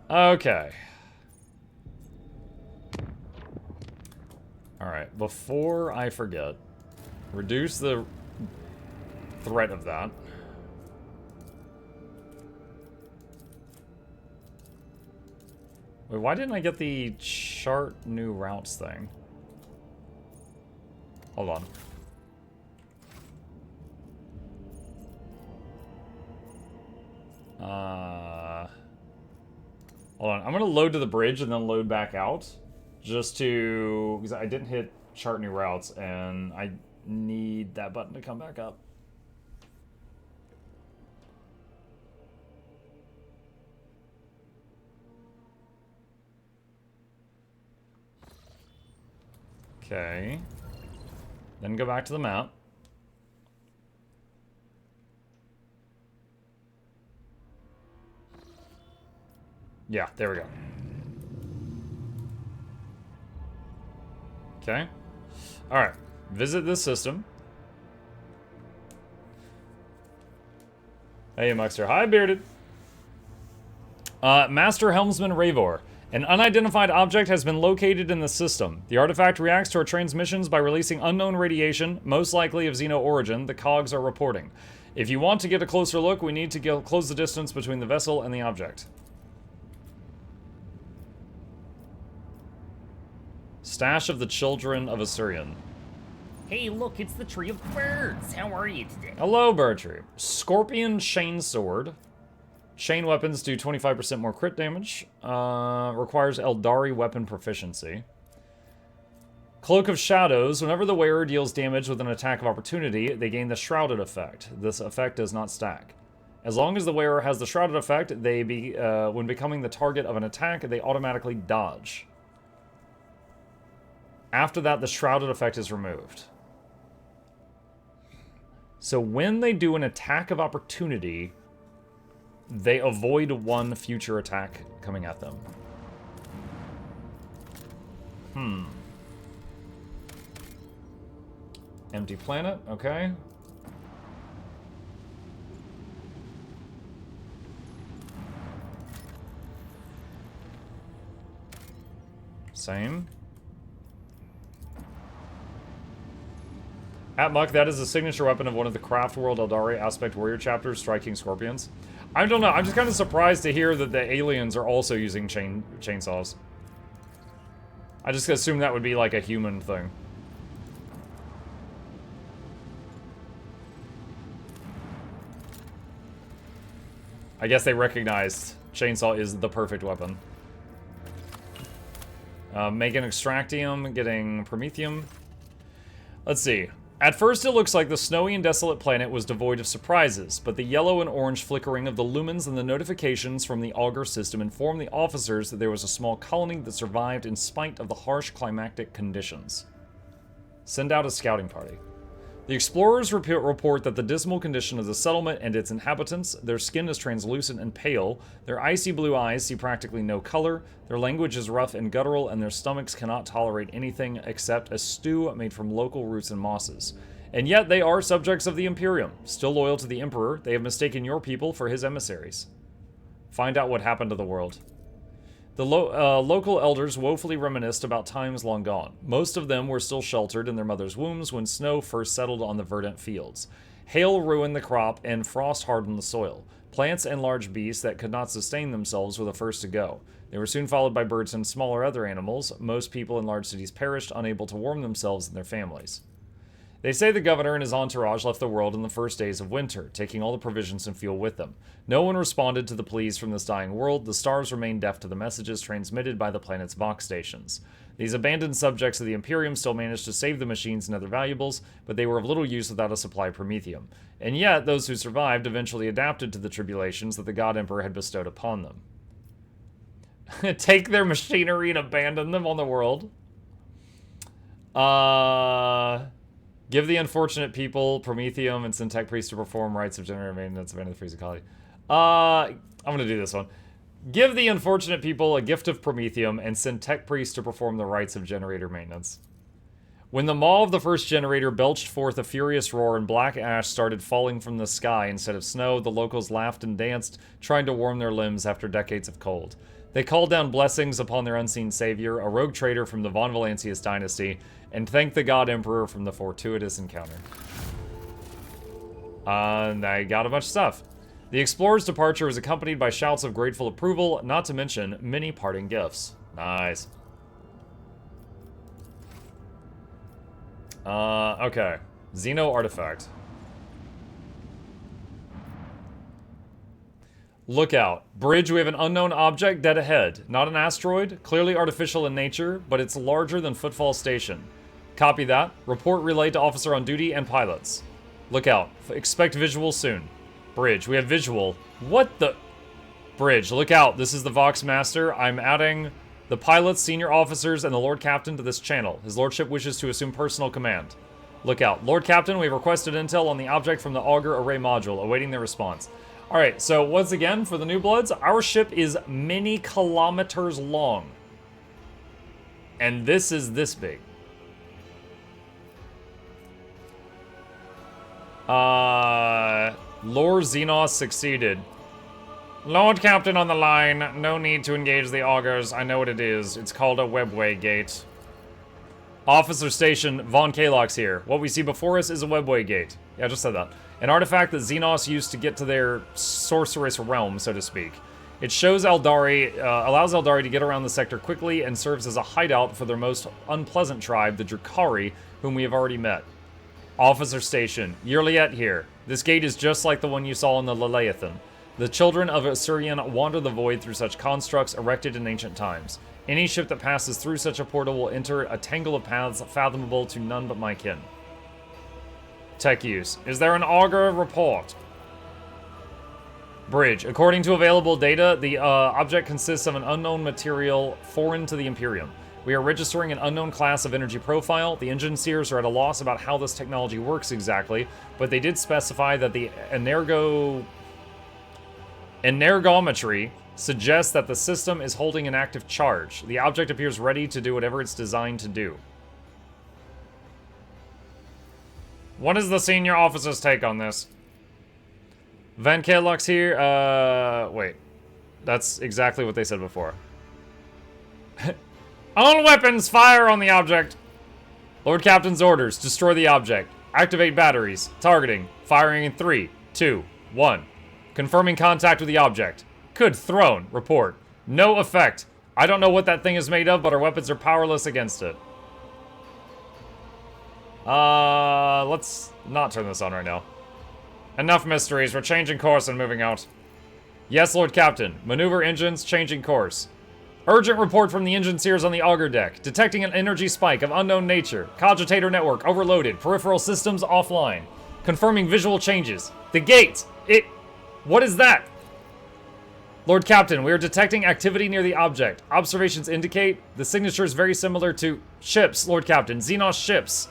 Okay. Alright, before I forget, reduce the threat of that. Wait, why didn't I get the chart new routes thing? Hold on. Hold on. I'm gonna load to the bridge and then load back out. Just to... because I didn't hit chart new routes and I need that button to come back up. Okay. Then go back to the map. Yeah, there we go. Okay. Alright. Visit this system. Hey, Muxter. Hi, Bearded. Master Helmsman Ravor. An unidentified object has been located in the system. The artifact reacts to our transmissions by releasing unknown radiation, most likely of Xeno origin, the cogs are reporting. If you want to get a closer look, we need to close the distance between the vessel and the object. Stash of the Children of Assyrian. Hey, look, it's the Tree of Birds. How are you today? Hello, Birdtree. Scorpion Chain Sword. Chain weapons do 25% more crit damage. Requires Eldari weapon proficiency. Cloak of Shadows. Whenever the wearer deals damage with an attack of opportunity, they gain the Shrouded effect. This effect does not stack. As long as the wearer has the Shrouded effect, when becoming the target of an attack, they automatically dodge. After that, the Shrouded effect is removed. So when they do an attack of opportunity, they avoid one future attack coming at them. Empty planet, okay. Same. At Muck, that is the signature weapon of one of the Craft World Eldari Aspect Warrior chapters, striking scorpions. I don't know, I'm just kind of surprised to hear that the aliens are also using chainsaws. I just assumed that would be like a human thing. I guess they recognized chainsaw is the perfect weapon. Making Extractium, getting Promethium. Let's see. At first it looks like the snowy and desolate planet was devoid of surprises, but the yellow and orange flickering of the lumens and the notifications from the auger system informed the officers that there was a small colony that survived in spite of the harsh climatic conditions. Send out a scouting party. The explorers report that the dismal condition of the settlement and its inhabitants, their skin is translucent and pale, their icy blue eyes see practically no color, their language is rough and guttural, and their stomachs cannot tolerate anything except a stew made from local roots and mosses. And yet they are subjects of the Imperium. Still loyal to the Emperor, they have mistaken your people for his emissaries. Find out what happened to the world. The local elders woefully reminisced about times long gone. Most of them were still sheltered in their mother's wombs when snow first settled on the verdant fields. Hail ruined the crop and frost hardened the soil. Plants and large beasts that could not sustain themselves were the first to go. They were soon followed by birds and smaller other animals. Most people in large cities perished, unable to warm themselves and their families. They say the governor and his entourage left the world in the first days of winter, taking all the provisions and fuel with them. No one responded to the pleas from this dying world. The stars remained deaf to the messages transmitted by the planet's Vox stations. These abandoned subjects of the Imperium still managed to save the machines and other valuables, but they were of little use without a supply of Promethium. And yet, those who survived eventually adapted to the tribulations that the God Emperor had bestowed upon them. Take their machinery and abandon them on the world. Give the unfortunate people Promethium and send tech priests to perform rites of generator maintenance of any of the freezing colony. I'm gonna do this one. Give the unfortunate people a gift of Promethium and send tech priests to perform the rites of generator maintenance. When the maw of the first generator belched forth a furious roar and black ash started falling from the sky instead of snow, the locals laughed and danced, trying to warm their limbs after decades of cold. They called down blessings upon their unseen savior, a rogue trader from the Von Valancius dynasty, and thanked the God Emperor from the fortuitous encounter. And I got a bunch of stuff. The explorer's departure was accompanied by shouts of grateful approval, not to mention many parting gifts. Nice. Okay. Xeno artifact. Look out. Bridge, we have an unknown object dead ahead. Not an asteroid, clearly artificial in nature, but it's larger than Footfall Station. Copy that. Report relayed to officer on duty and pilots. Look out. Expect visual soon. Bridge, we have visual. What the? Bridge, look out. This is the Vox Master. I'm adding the pilots, senior officers, and the Lord Captain to this channel. His Lordship wishes to assume personal command. Look out. Lord Captain, we've requested intel on the object from the Augur Array Module, awaiting their response. Alright, so once again, for the New Bloods, our ship is many kilometers long. And this is this big. Lord Xenos succeeded. Lord Captain on the line. No need to engage the augurs. I know what it is. It's called a webway gate. Officer Station, Von Kalox here. What we see before us is a webway gate. Yeah, I just said that. An artifact that Xenos used to get to their sorceress realm, so to speak. It shows Eldari, allows Eldari to get around the sector quickly and serves as a hideout for their most unpleasant tribe, the Drakari, whom we have already met. Officer Station, Yurliet here. This gate is just like the one you saw in the Laleathan. The children of Assyrian wander the void through such constructs erected in ancient times. Any ship that passes through such a portal will enter a tangle of paths fathomable to none but my kin. Tech use. Is there an augur report? Bridge. According to available data, the object consists of an unknown material foreign to the Imperium. We are registering an unknown class of energy profile. The engine seers are at a loss about how this technology works exactly, but they did specify that the energometry suggests that the system is holding an active charge. The object appears ready to do whatever it's designed to do. What is the senior officer's take on this? Van Kalox here, wait. That's exactly what they said before. All weapons fire on the object! Lord Captain's orders, destroy the object. Activate batteries. Targeting. Firing in 3, 2, 1. Confirming contact with the object. Good throne. Report. No effect. I don't know what that thing is made of, but our weapons are powerless against it. Let's not turn this on right now. Enough mysteries. We're changing course and moving out. Yes, Lord Captain. Maneuver engines, changing course. Urgent report from the engine seers on the auger deck. Detecting an energy spike of unknown nature. Cogitator network overloaded. Peripheral systems offline. Confirming visual changes. The gate! What is that? Lord Captain, we are detecting activity near the object. Observations indicate the signature is very similar to ships, Lord Captain. Xenos ships.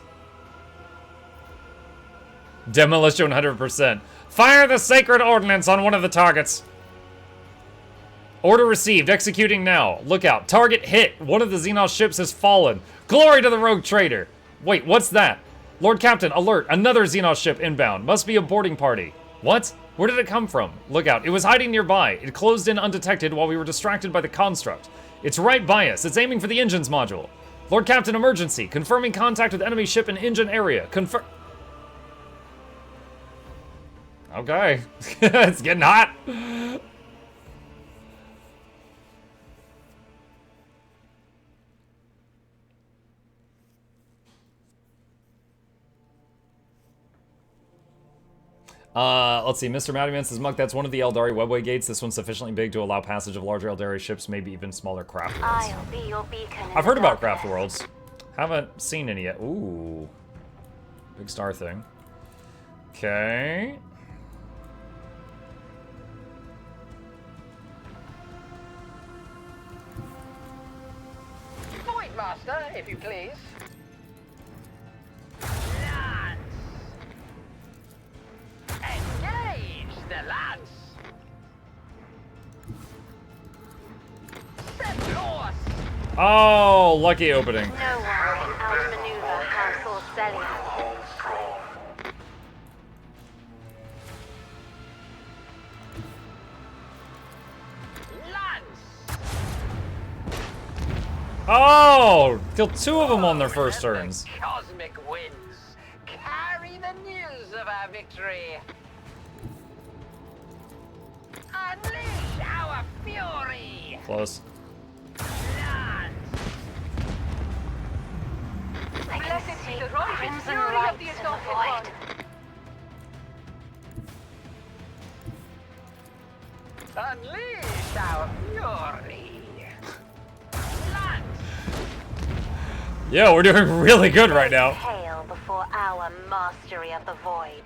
Demolition 100%. Fire the sacred ordnance on one of the targets. Order received. Executing now. Look out. Target hit. One of the Xenos ships has fallen. Glory to the rogue trader. Wait, what's that? Lord Captain, alert. Another Xenos ship inbound. Must be a boarding party. What? Where did it come from? Look out. It was hiding nearby. It closed in undetected while we were distracted by the construct. It's right by us. It's aiming for the engines module. Lord Captain, emergency. Confirming contact with enemy ship in engine area. Okay. It's getting hot. Let's see. Mr. Maddyman says, Muck, that's one of the Eldari webway gates. This one's sufficiently big to allow passage of larger Eldari ships, maybe even smaller craft worlds. I'll be your beacon. I've heard about craft worlds. Haven't seen any yet. Ooh. Big star thing. Okay. Point, Master, if you please. Engage the lads! Set loose! Oh, lucky opening. No one can outmaneuver House Orcelia. Lads! Oh! Kill 2 of them on their first turns. Cosmic winds carry the news of our victory. Unleash our fury. Close. I can Blessed see be the rising crimson fury of lights the in the assaulted void. one. Unleash our fury. Lance. Yeah, we're doing really good right now. Pale before our mastery of the void.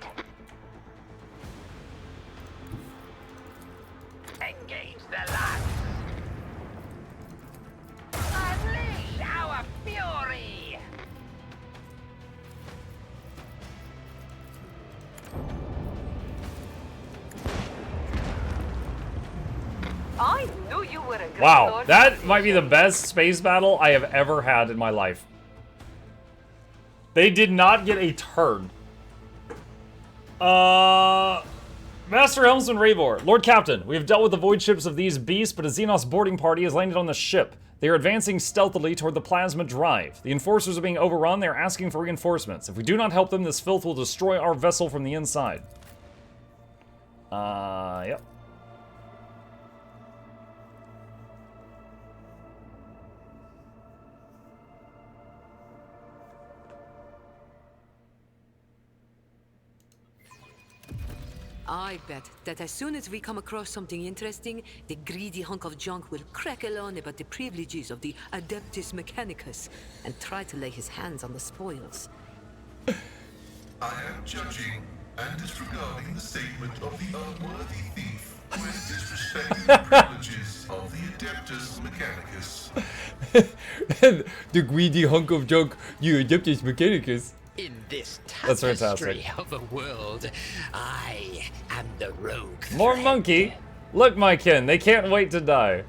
Engage the lance. Unleash our fury. I knew you were a good Wow, Lord that might be the Magician. best space battle I have ever had in my life. They did not get a turn. Master Helmsman Ravor, Lord Captain, we have dealt with the void ships of these beasts, but a Xenos boarding party has landed on the ship. They are advancing stealthily toward the plasma drive. The enforcers are being overrun. They are asking for reinforcements. If we do not help them, this filth will destroy our vessel from the inside. Yep. I bet that as soon as we come across something interesting, the greedy hunk of junk will crackle on about the privileges of the Adeptus Mechanicus and try to lay his hands on the spoils. I am judging and disregarding the statement of the unworthy thief who is disrespecting the privileges of the Adeptus Mechanicus. The greedy hunk of junk, you Adeptus Mechanicus. In this That's tapestry fantastic. of a world, I am the rogue. More thread. monkey. Look, my kin, they can't wait to die.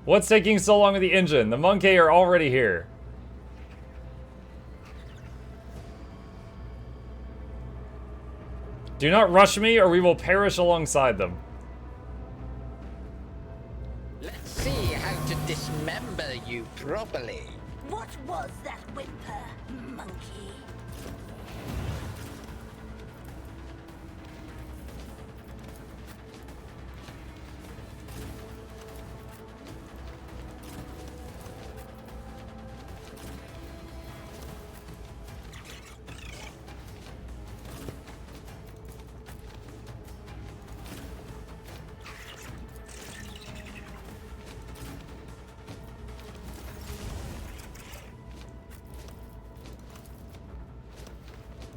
What's taking so long with the engine? The monkey are already here. Do not rush me or we will perish alongside them. Let's see how to dismember you properly. What was that whimper, monkey?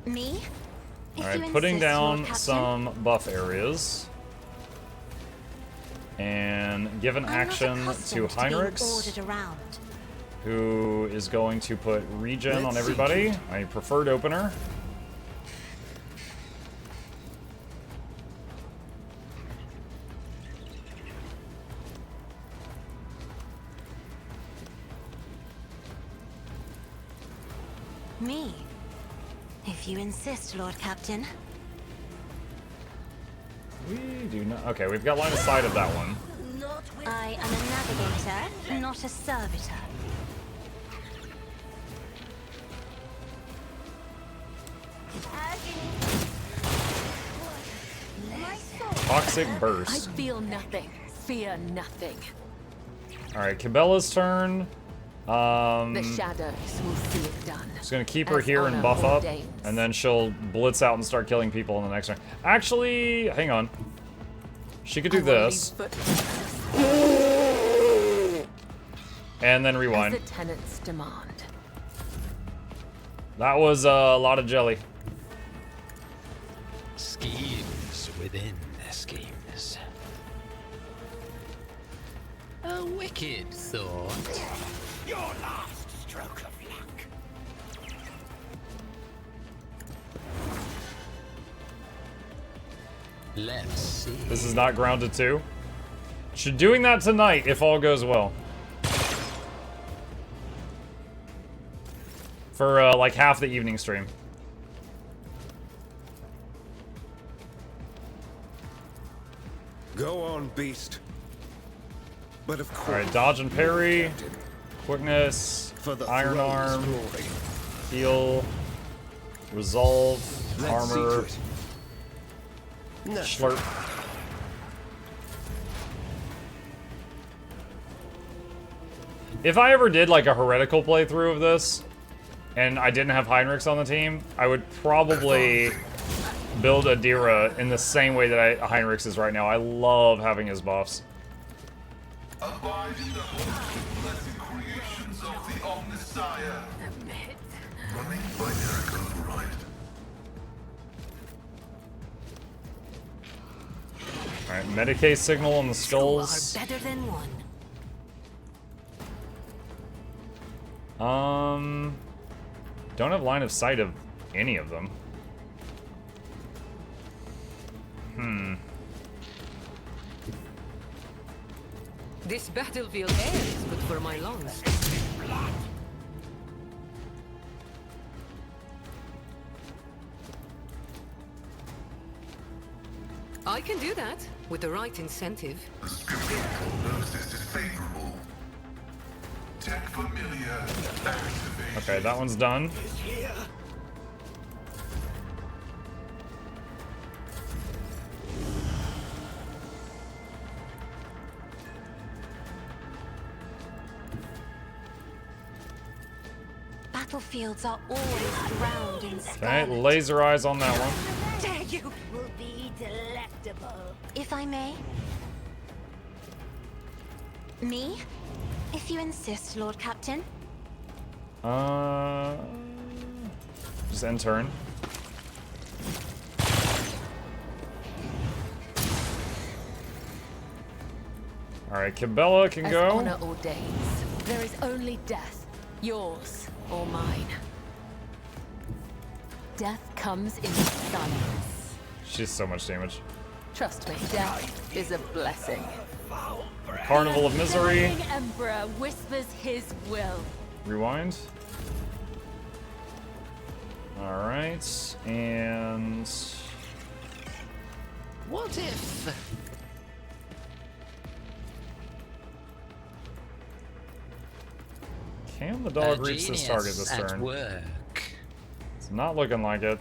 Me? Alright, putting down some buff areas. And give an action to Heinrichs, who is going to put regen on everybody. I preferred opener. Me? If you insist, Lord Captain. We do not. Okay, we've got line of sight of that one. I am a navigator, not a servitor. Toxic I burst. feel nothing. Fear nothing. Alright, Cabela's turn. The shadows will see it done. Just gonna keep her As here and honor buff up, ordains. and then she'll blitz out and start killing people in the next turn. Actually, hang on. She could do I will leave this, footprints and then as rewind. the tenants demand. That was a lot of jelly. Schemes within schemes. A wicked thought. Your last stroke of luck. Let's see. This is not grounded 2. Should doing that tonight if all goes well. For like half the evening stream. Go on, beast. But of course. Alright, dodge and parry. Quickness. For the Iron throne's arm. glory. Heal. Resolve. Let's see Armor. to it. No. Slurp. If I ever did like a heretical playthrough of this, and I didn't have Heinrichs on the team, I would probably build Adira in the same way that Heinrichs is right now. I love having his buffs. Abide in the holy blessed creations of the Omnissiah. Running binary override. Alright, Medicae signal on the skulls. You are better than one. Don't have line of sight of any of them. This battlefield air is good for my lungs. I can do that with the right incentive. The scriptural prognosis is favorable. Tech familiar activate. Okay, that one's done. Battlefields are always drowned in Okay, scarlet. laser eyes on that one. Dare you will be delectable. If I may. Me? If you insist, Lord Captain. Just end turn. Alright, Cabela can As go. honor ordains, there is only death, yours or mine. Death comes in silence. She's so much damage. Trust me, death is a blessing. Carnival of Misery. The Burning Emperor whispers his will. Rewind. Alright, and... What if? Can the dog reach this target this at turn? Work. It's not looking like it.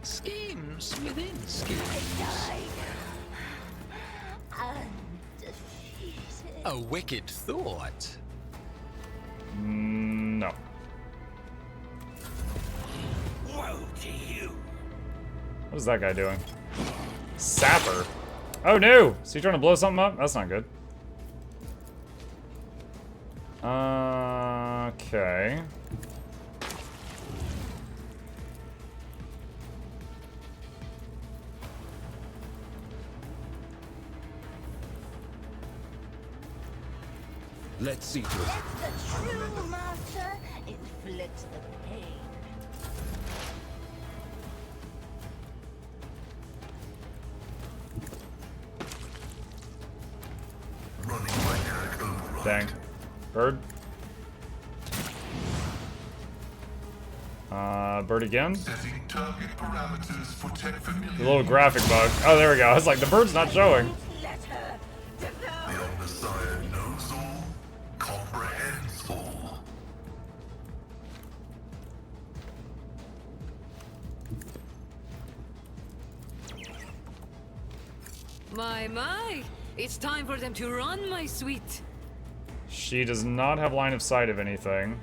Schemes within schemes. A wicked thought. No. Woe to you. What is that guy doing? Sapper. Oh no! Is he trying to blow something up? That's not good. Okay. Let's see to it. The true master inflicts the pain. Running binary override. Dang. Bird. Bird again. Setting target parameters for tech familiar. A little graphic bug. Oh, there we go. I was like, the bird's not showing. The Omnissiah knows all, comprehends all. My. It's time for them to run, my sweet. She does not have line of sight of anything.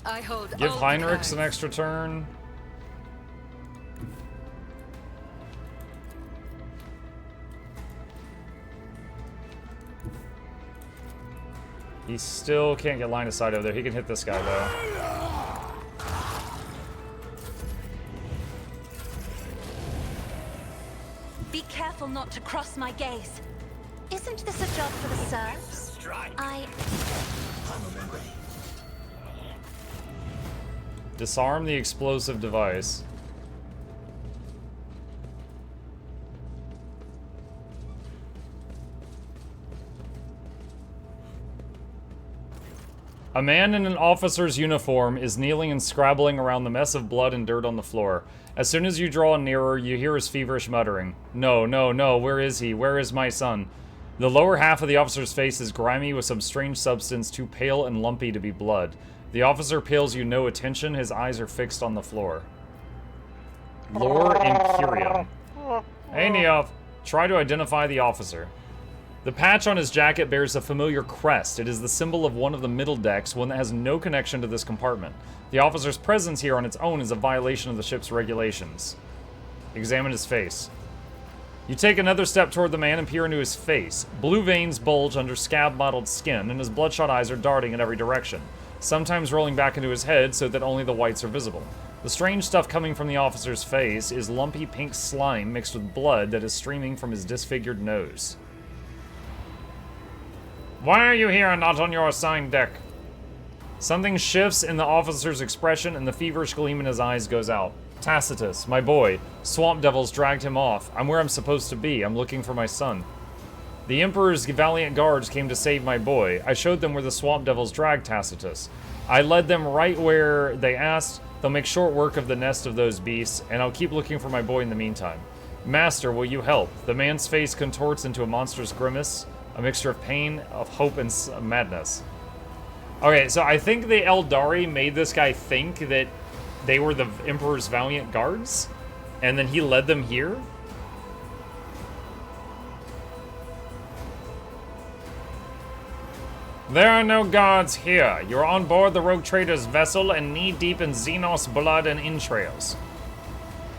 I hold Give all Heinrichs the an extra turn. He still can't get line of sight over there. He can hit this guy though. Be careful not to cross my gaze. Isn't this a job for the serfs? Disarm the explosive device. A man in an officer's uniform is kneeling and scrabbling around the mess of blood and dirt on the floor. As soon as you draw nearer, you hear his feverish muttering. No, no, no, where is he? Where is my son? The lower half of the officer's face is grimy with some strange substance too pale and lumpy to be blood. The officer pays you no attention, his eyes are fixed on the floor. Lore Incurium. Hey, Neof. Try to identify the officer. The patch on his jacket bears a familiar crest. It is the symbol of one of the middle decks, one that has no connection to this compartment. The officer's presence here on its own is a violation of the ship's regulations. Examine his face. You take another step toward the man and peer into his face. Blue veins bulge under scab-mottled skin, and his bloodshot eyes are darting in every direction, sometimes rolling back into his head so that only the whites are visible. The strange stuff coming from the officer's face is lumpy pink slime mixed with blood that is streaming from his disfigured nose. Why are you here and not on your assigned deck? Something shifts in the officer's expression and the feverish gleam in his eyes goes out. Tacitus, my boy. Swamp devils dragged him off. I'm where I'm supposed to be. I'm looking for my son. The Emperor's valiant guards came to save my boy. I showed them where the swamp devils dragged Tacitus. I led them right where they asked. They'll make short work of the nest of those beasts, and I'll keep looking for my boy in the meantime. Master, will you help? The man's face contorts into a monstrous grimace. A mixture of pain, of hope, and madness. Okay, so I think the Eldari made this guy think that they were the Emperor's valiant guards, and then he led them here? There are no guards here. You're on board the rogue trader's vessel and knee-deep in Xenos blood and entrails.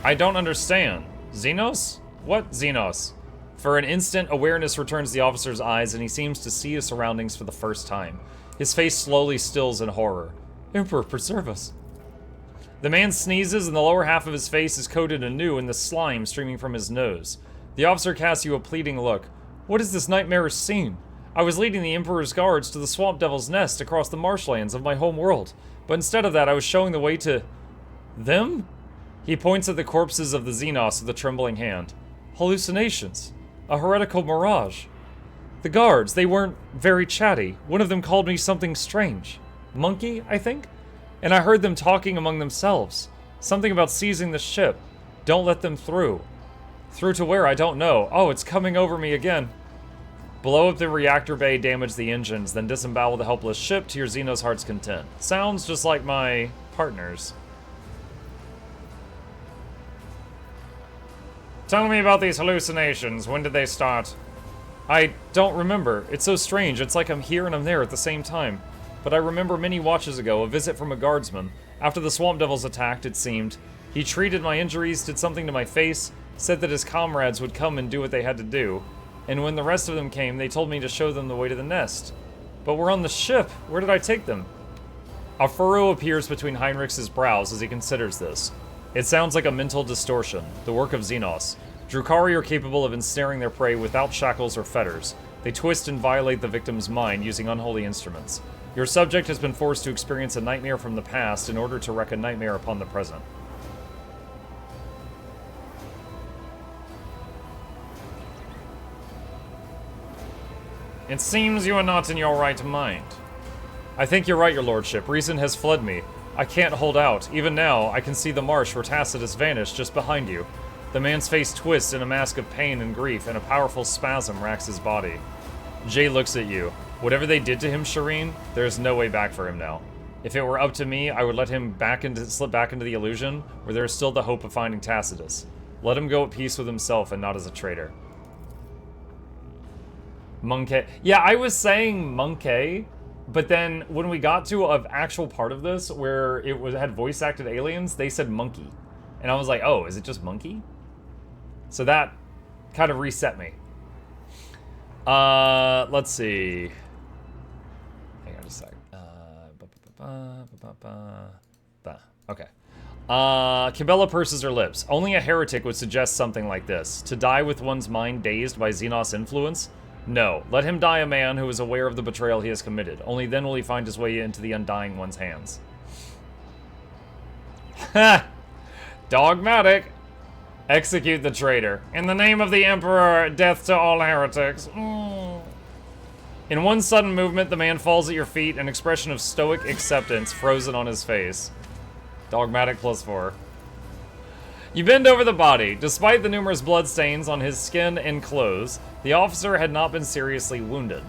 I don't understand. Xenos? What Xenos? For an instant, awareness returns to the officer's eyes, and he seems to see his surroundings for the first time. His face slowly stills in horror. Emperor, preserve us. The man sneezes, and the lower half of his face is coated anew in the slime streaming from his nose. The officer casts you a pleading look. What is this nightmarish scene? I was leading the Emperor's guards to the Swamp Devil's nest across the marshlands of my home world, but instead of that, I was showing the way to... them? He points at the corpses of the Xenos with a trembling hand. Hallucinations. A heretical mirage. The guards, they weren't very chatty. One of them called me something strange. Monkey, I think? And I heard them talking among themselves. Something about seizing the ship. Don't let them through. Through to where, I don't know. Oh, it's coming over me again. Blow up the reactor bay, damage the engines, then disembowel the helpless ship to your Xenos heart's content. Sounds just like my partners. Tell me about these hallucinations. When did they start? I don't remember. It's so strange. It's like I'm here and I'm there at the same time. But I remember many watches ago, a visit from a guardsman. After the Swamp Devils attacked, it seemed. He treated my injuries, did something to my face, said that his comrades would come and do what they had to do. And when the rest of them came, they told me to show them the way to the nest. But we're on the ship. Where did I take them? A furrow appears between Heinrich's brows as he considers this. It sounds like a mental distortion, the work of Xenos. Drukhari are capable of ensnaring their prey without shackles or fetters. They twist and violate the victim's mind using unholy instruments. Your subject has been forced to experience a nightmare from the past in order to wreak a nightmare upon the present. It seems you are not in your right mind. I think you're right, your lordship. Reason has fled me. I can't hold out. Even now, I can see the marsh where Tacitus vanished just behind you. The man's face twists in a mask of pain and grief, and a powerful spasm racks his body. Jay looks at you. Whatever they did to him, Shireen, there is no way back for him now. If it were up to me, I would let him slip back into the illusion, where there is still the hope of finding Tacitus. Let him go at peace with himself and not as a traitor. Monkey. Yeah, I was saying monkey, but then when we got to an actual part of this where it had voice acted aliens, they said monkey. And I was like, oh, is it just monkey? So that kind of reset me. Let's see. Hang on just a sec. Okay. Cabela purses her lips. Only a heretic would suggest something like this. To die with one's mind dazed by Xenos influence? No. Let him die a man who is aware of the betrayal he has committed. Only then will he find his way into the undying one's hands. Ha! Dogmatic. Execute the traitor. In the name of the Emperor, death to all heretics. In one sudden movement, the man falls at your feet, an expression of stoic acceptance frozen on his face. Dogmatic +4. You bend over the body. Despite the numerous bloodstains on his skin and clothes, the officer had not been seriously wounded.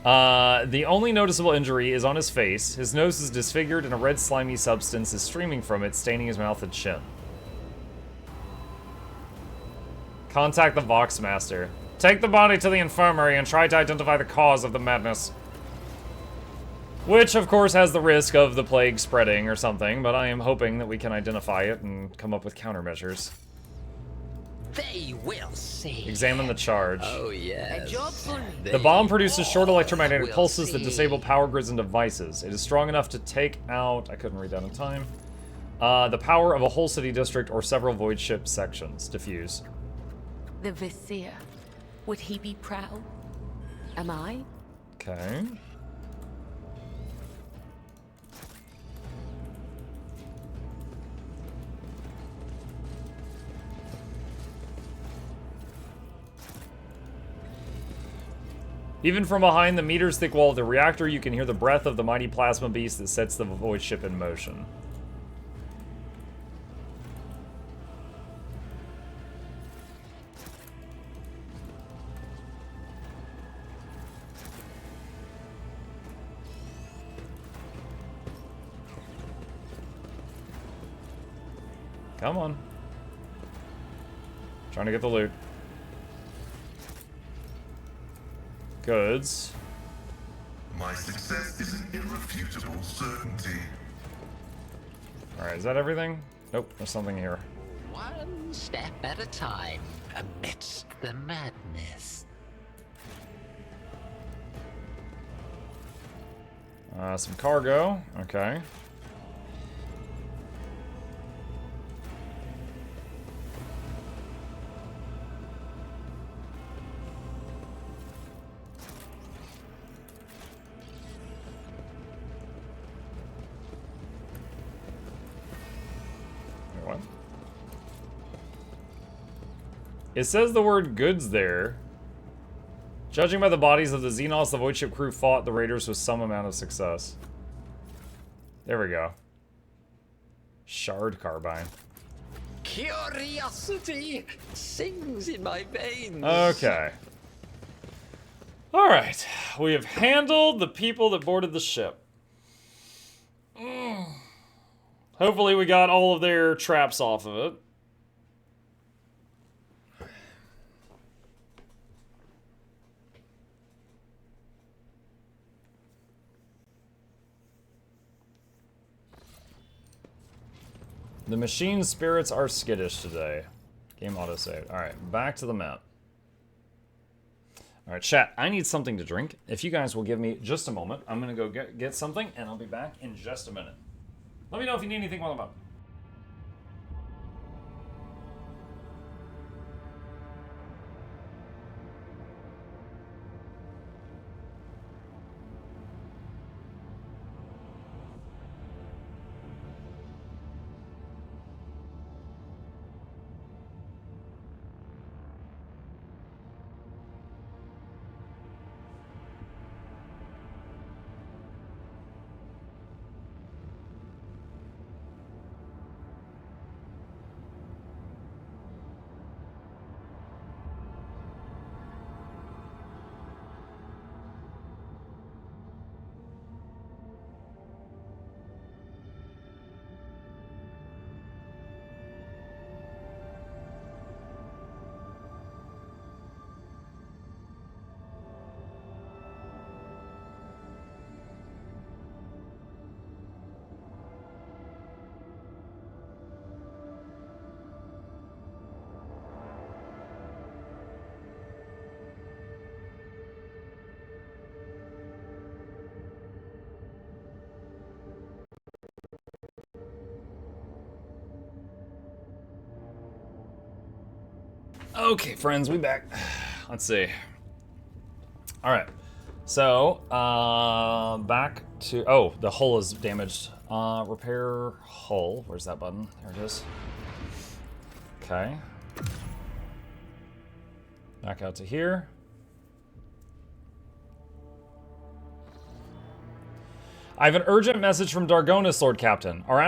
The only noticeable injury is on his face. His nose is disfigured and a red slimy substance is streaming from it, staining his mouth and chin. Contact the Voxmaster. Take the body to the infirmary and try to identify the cause of the madness. Which, of course, has the risk of the plague spreading or something, but I am hoping that we can identify it and come up with countermeasures. They will see. Examine the charge. Oh, yes. A job for me. The bomb produces short electromagnetic pulses that disable power grids and devices. It is strong enough to take out... I couldn't read that in time. The power of a whole city district or several void ship sections. Diffuse. The Vizier. Would he be proud? Am I? Okay. Even from behind the meters-thick wall of the reactor, you can hear the breath of the mighty plasma beast that sets the void ship in motion. Come on. Trying to get the loot. Goods. My success is an irrefutable certainty. Alright, is that everything? Nope, there's something here. One step at a time amidst the madness. Some cargo. Okay. What? It says the word goods there. Judging by the bodies of the Xenos, the void ship crew fought the raiders with some amount of success. There we go. Shard carbine. Curiosity sings in my veins. Okay. Alright. We have handled the people that boarded the ship. Hopefully we got all of their traps off of it. The machine spirits are skittish today. Game autosave. Alright, back to the map. Alright, chat, I need something to drink. If you guys will give me just a moment, I'm gonna go get something, and I'll be back in just a minute. Let me know if you need anything while I'm up. Okay, friends, we back. Let's see. All right. So, back to... Oh, the hull is damaged. Repair hull. Where's that button? There it is. Okay. Back out to here. I have an urgent message from Dargonis, Lord Captain. Our